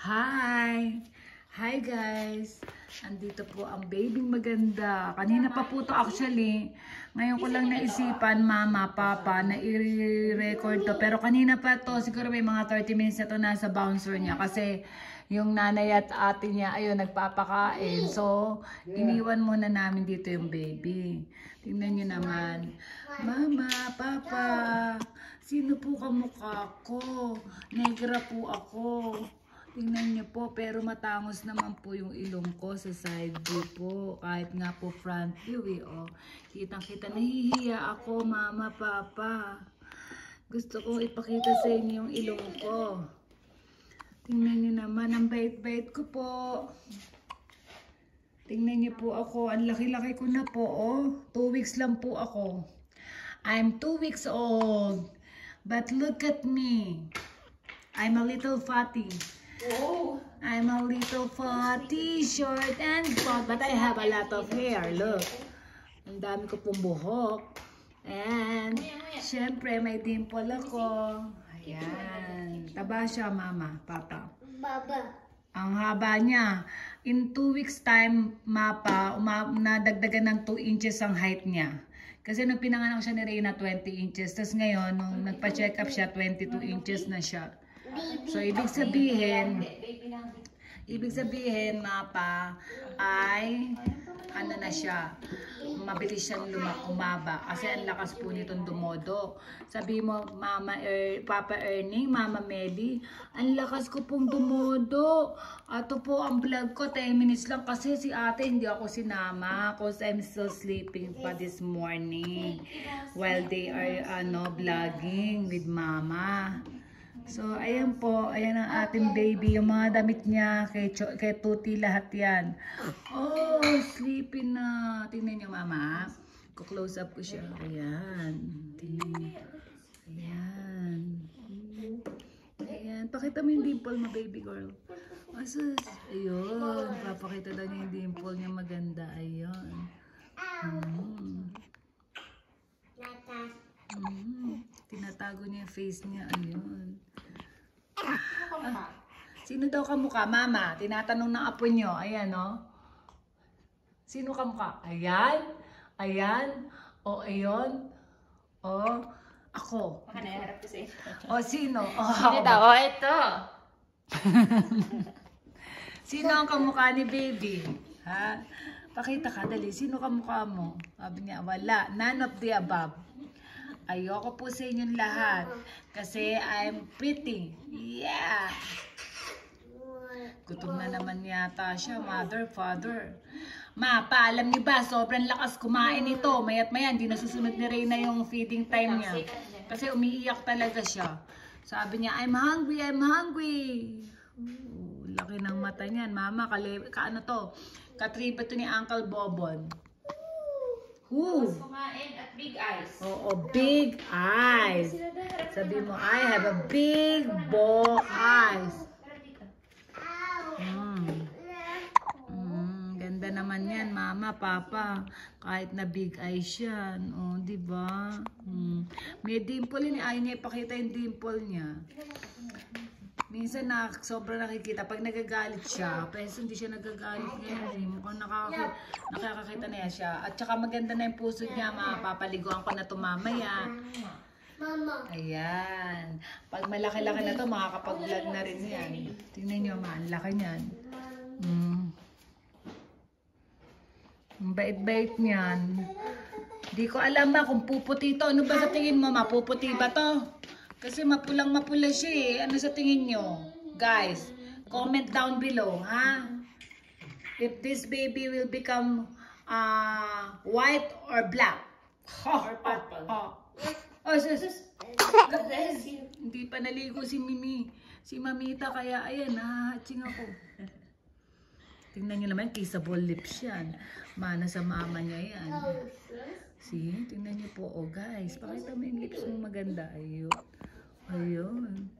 Hi! Hi guys! Andito po ang babyng maganda. Kanina pa po to actually. Ngayon ko lang naisipan, mama, papa, na i-record to. Pero kanina pa to, siguro may mga 30 minutes na to nasa bouncer niya. Kasi yung nanay at ate niya, ayun, nagpapakain. So, iniwan muna namin dito yung baby. Tingnan nyo naman. Mama, papa, sino po kamukha ko? Negra po ako. Tingnan niyo po, pero matangos naman po yung ilong ko sa side view po. Kahit nga po front view eh, oh. Kitang-kita, nahihiya ako, mama, papa. Gusto kong ipakita sa inyo yung ilong ko. Tingnan niyo naman, ang bait-bait ko po. Tingnan niyo po ako, ang laki-laki ko na po, oh. 2 weeks lang po ako. I'm 2 weeks old. But look at me. I'm a little fatty. Oh. I'm a little fatty, short and fat, but I have a lot of hair. Look. Ang dami ko pong buhok. And, syempre, may dimple ako. Ayan. Taba siya, mama, papa. Baba. Ang haba niya. In 2 weeks time, mapa, nadagdagan ng 2 inches ang height niya. Kasi nung pinanganak siya ni Reyna, 20 inches. Tapos ngayon, nung nagpa-check up siya, 22 inches na siya. So, ibig sabihin, mapa, ay, ano na siya, mabilis siyang umaba. Kasi ang lakas po nitong dumodo. Sabi mo, Papa Erning, Mama Meli, ang lakas ko pong dumodo. Ato po ang vlog ko, 10 minutes lang. Kasi si ate, hindi ako sinama. Because I'm still sleeping pa this morning. While they are, vlogging with mama. So, ayan po. Ayan ang ating baby. Yung mga damit niya, kay Tuti lahat yan. Oh, sleepy na. Tingnan niyo, mama. Ko-close up ko siya. Ayan. Tingnan. Ayan. Ayan. Pakita mo yung dimple mo, baby girl. Asus. Ayun. Papakita daw niya yung dimple niya maganda. Ayun. Tinatago niya yung face niya. Ayun. Sino daw kamukha? Mama, tinatanong ng apo nyo. Ayan, no? Sino kamukha? Ayan. Ayan. O, ayun. O, ako. Baka naharap ko sa'yo. O, sino? O, Sino daw? O, ito. Sino ang kamukha ni baby? Ha? Pakita ka, dali. Sino kamukha mo? Sabi niya, wala. None of the above. Ayoko po sa inyong lahat. Kasi I'm pretty. Yeah! Gutom na naman yata siya, mother, father. Ma, paalam niyo ba, sobrang lakas kumain ito. Mayat maya, hindi nasusunod ni Reyna yung feeding time niya. Kasi umiiyak talaga siya. Sabi niya, I'm hungry, I'm hungry. Laki ng mata niyan. Mama, kaano to? Katriba to ni Uncle Bobon. Who? Kumain at big eyes. Oo, big eyes. Sabi mo, I have a big eyes. Ganda naman yan, mama, papa. Kahit na big eyes yan. O, diba? May dimple yun. Ayaw niya ipakita yung dimple niya. Minsan sobrang nakikita. Pag nagagalit siya, pero hindi siya nagagalit ngayon. Mukhang nakakakita na siya. At saka maganda na yung puso niya. Mapapaliguan ko na ito mamaya. Mama. Ayan. Pag malaki-laki na ito, makakapag-vlog na rin yan. Tingnan nyo, ang laki niyan. Ang bait-bait niyan. Di ko alam ba kung puputi ito. Ano ba sa tingin mo? Mapuputi ba to? Kasi mapulang-mapula siya eh. Ano sa tingin nyo? Guys, comment down below, ha? If this baby will become white or black. Or purple. Oh, sus. Hindi pa naligo si Mimi. Si Mamita, kaya ayan, nahahatsing ako. Tingnan nyo naman, kissable lips yan. Mana sa mama niya yan. See? Tingnan nyo po, oh guys. Pakita mo yung lips mo maganda. Ayun. Ayun.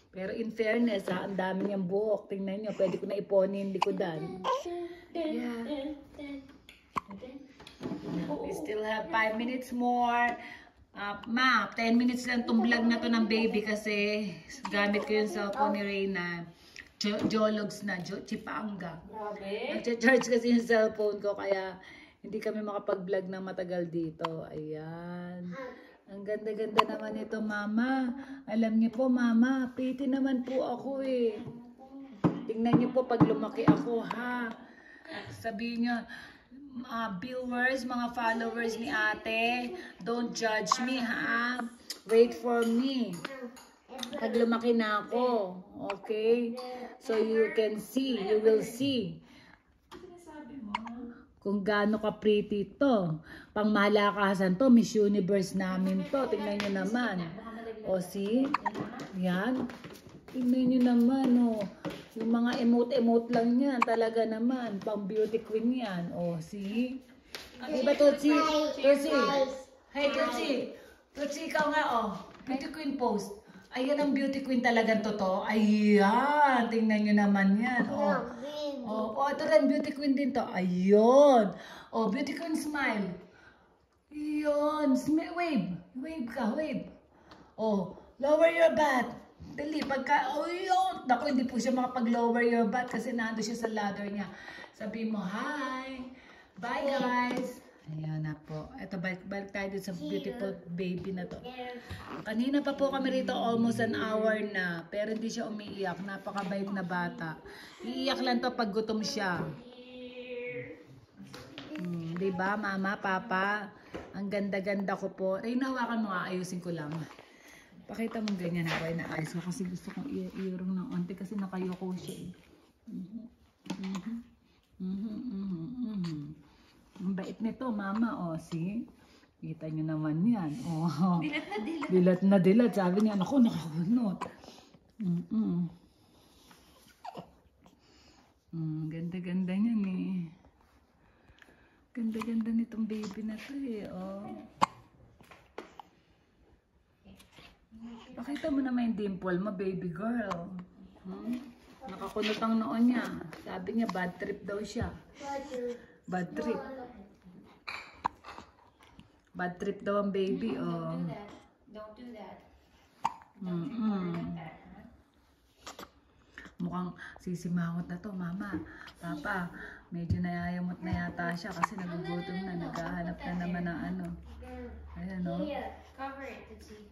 Pero in fairness, ang dami niyang buhok. Tingnan nyo, pwede ko na iponi yung likodan. Yeah. We still have 5 minutes more. Ma, 10 minutes lang itong vlog na to ng baby kasi gamit ko yung cellphone ni Reyna. Jologs na, Chipanga. Grabe. Nag-charge kasi yung cellphone ko kaya hindi kami makapag-vlog na matagal dito. Ayan. Ang ganda-ganda naman ito, Mama. Alam niyo po, Mama, pretty naman po ako eh. Tingnan niyo po pag lumaki ako, ha. Sabihin niyo, viewers, mga followers ni ate, don't judge me, ha. Wait for me. Pag lumaki na ako, okay? So you can see, you will see kung gaano ka pretty to. Pang malakasan to, Miss Universe namin to. Tingnan nyo naman. O, see? Yan. Tingnan nyo naman, o. Yung mga emote-emote lang yan. Talaga naman. Pang beauty queen yan. O, see? Diba, Tutsi? Tutsi? Hey, Tutsi. Tutsi, ikaw nga, o. Beauty queen pose. Ayan ang beauty queen talagang totoo. Ayan. Tingnan nyo naman yan. O. Oh, ito rin, beauty queen din to. Ayun. Oh, beauty queen smile. Ayun. Wave. Wave ka, wave. Oh, lower your butt. Dali, pagka, oh, yun. Naku, hindi po siya makapag-lower your butt kasi nando siya sa ladder niya. Sabi mo, hi. Bye, guys. Ayan na po. Ito, balik tayo dun sa beautiful baby na to. Kanina pa po kami rito, almost an hour na. Pero hindi siya umiiyak. Napakabait na bata. Iiyak lang to pag gutom siya. Diba, Mama, Papa? Ang ganda-ganda ko po. Ay, nahawakan mo nga. Ayusin ko lang. Pakita mo ganyan ako. Inaayos ko kasi gusto kong iurong ng onte kasi nakayoko siya eh. Ang bait nito, Mama. O, see? Kita nyo naman yan. Oh. Dilat na dilat. Dilat na dilat. Sabi niya, ako, nakakunot. Ganda-ganda niyan eh. Ganda-ganda nitong baby na to eh. Oh. Pakita mo naman yung dimple mo, baby girl. Nakakunot ang noon niya. Sabi niya, bad trip daw siya. Bad trip. Bad trip daw ang baby, oh. Don't do that. Mukhang sisimangot na to, Mama. Papa, medyo nayayamot na yata siya kasi nagugutom na. Naghahanap na naman ng ano. Ayan, oh. Cover it to see.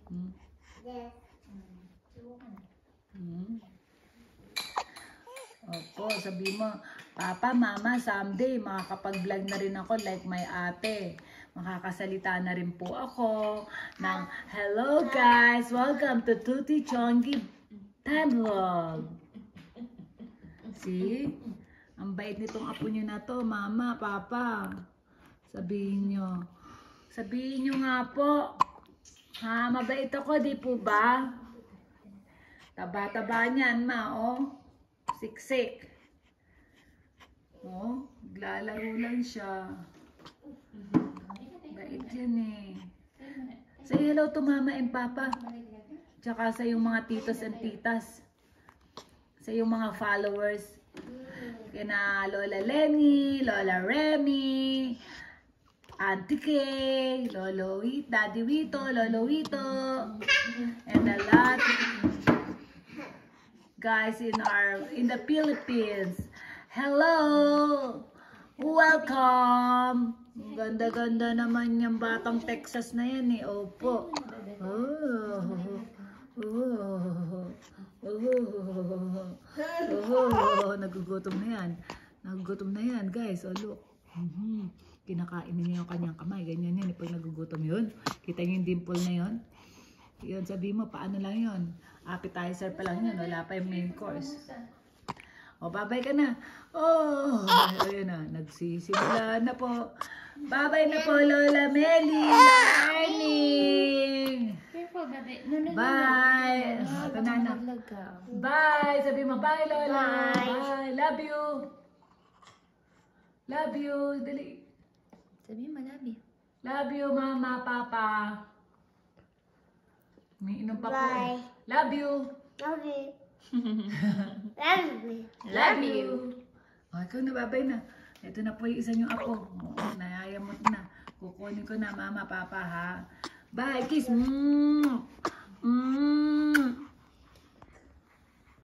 Opo, sabi mo, Papa, Mama, someday makakapag-vlog na rin ako like my ate. Makakasalita na rin po ako ng hello guys, welcome to Tuti Chongi Time Vlog. See? Ang bait nitong apo nyo na to, Mama, Papa. Sabihin nyo. Sabihin nyo nga po. Ha, mabait ako, di po ba? Taba-taba niyan, Ma, oh. Siksik. Oh, naglalaro lang siya. Bait yan eh. Say hello to Mama and Papa. Tsaka sa yung mga titos and titas. Sa yung mga followers. Kina Lola Lenny, Lola Remy, Auntie Kay, Lolo Wito, Daddy Wito, Lolo Wito, and a lot guys in the Philippines. Hello! Welcome! Ganda-ganda naman yung batang Texas na yan eh. Opo. Nagugutom na yan. Nagugutom na yan, guys. Oh, look. Kinakain niya yung kanyang kamay. Ganyan yan. Pag nagugutom yun. Kita niyo yung dimple na yun. Yun, sabi mo, paano lang yun? Appetizer pa lang yun. Wala pa yung main course. O, babay ka na. Oh, ayun na. Nagsisimula na po. Babay na po, Lola Meli. Learning. Careful, baby. Bye. Ito na na. Bye. Sabi mo, bye, Lola. Bye. Love you. Love you. Dali. Sabi mo, love you. Love you, Mama, Papa. Umiinom pa po. Bye. Love you. Love you. Love you. Love you. O, ikaw na, babay na. Ito na po yung isa niyong apo. O, nayayamot na. Kukunin ko na, Mama, Papa, ha? Bye, kiss.